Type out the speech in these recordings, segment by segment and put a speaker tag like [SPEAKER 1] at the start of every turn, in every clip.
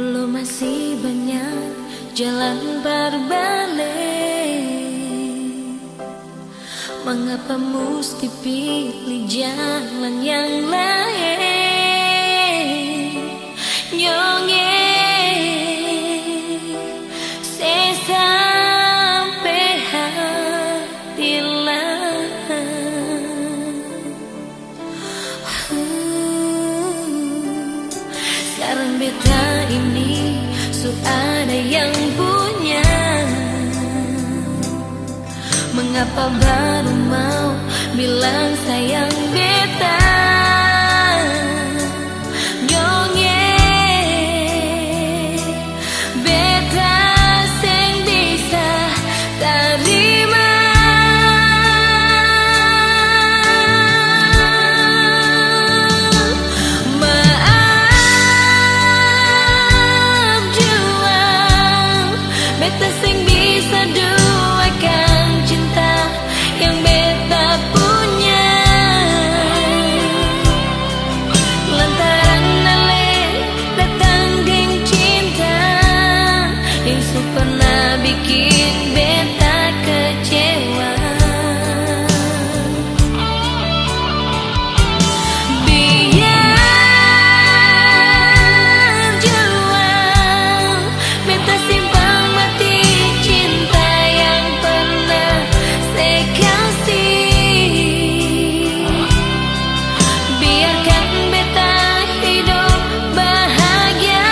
[SPEAKER 1] Dulu masih banyak jalan berbalik, mengapa mesti pilih jalan yang lain? Nyonge saya sampai hatilah. Sekarang beta ini sudah ada yang punya, mengapa baru mau bilang sayang beta? Nyonge beta sing bisa terima. Maaf jual, beta sing bisa duakan cinta yang beta punya, lantaran ale datang geng cinta yang pernah bikin beta kecewa. Biar jual, beta simpang mati cinta yang pernah saya kasih. Biarkan beta hidup bahagia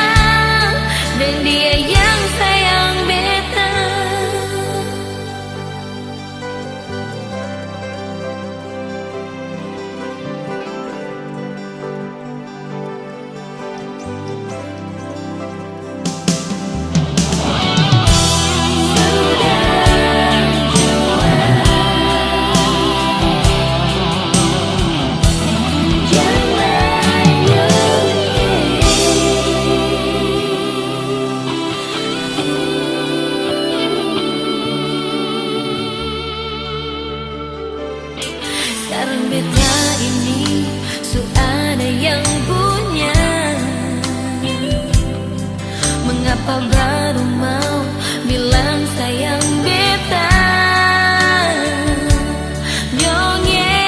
[SPEAKER 1] dan dia yang sayang beta. Sekarang beta ini sudah ada yang punya, mengapa baru mau bilang sayang beta? Nyonge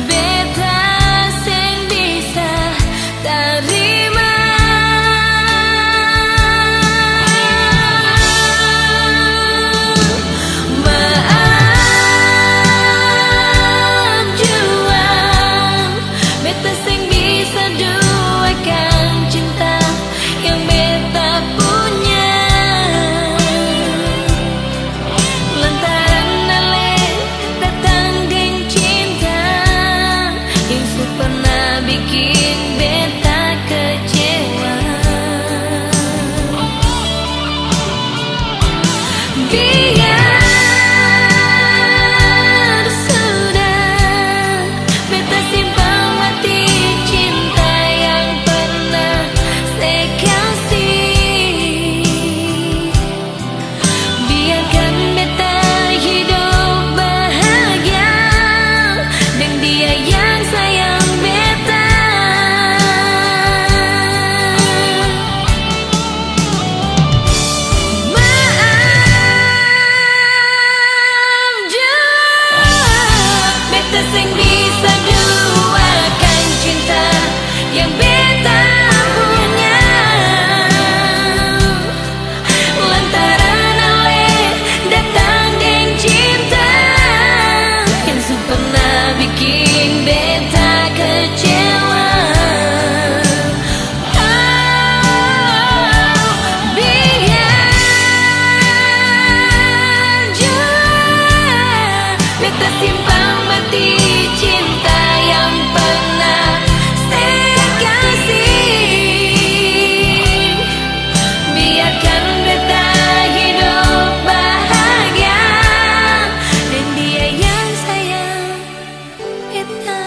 [SPEAKER 1] beta sing bisa terima. Maaf jual, beta sing bisa duakan cinta yang beta punya, lantaran ale datang geng cinta yang pernah bikin beta kecewa. Biar sudah, beta simpang mati cinta yang pernah saya kasih. Biarkan beta hidup bahagia dan dia yang sayang beta. Maaf jual, beta sing bisa duakan cinta yang beta punya, lantaran ale datang geng cinta yang pernah bikin beta kecewa. Biar jual, beta simpang mati cinta yang pernah saya kasih. Biarkan beta hidup bahagia dan dia yang sayang beta.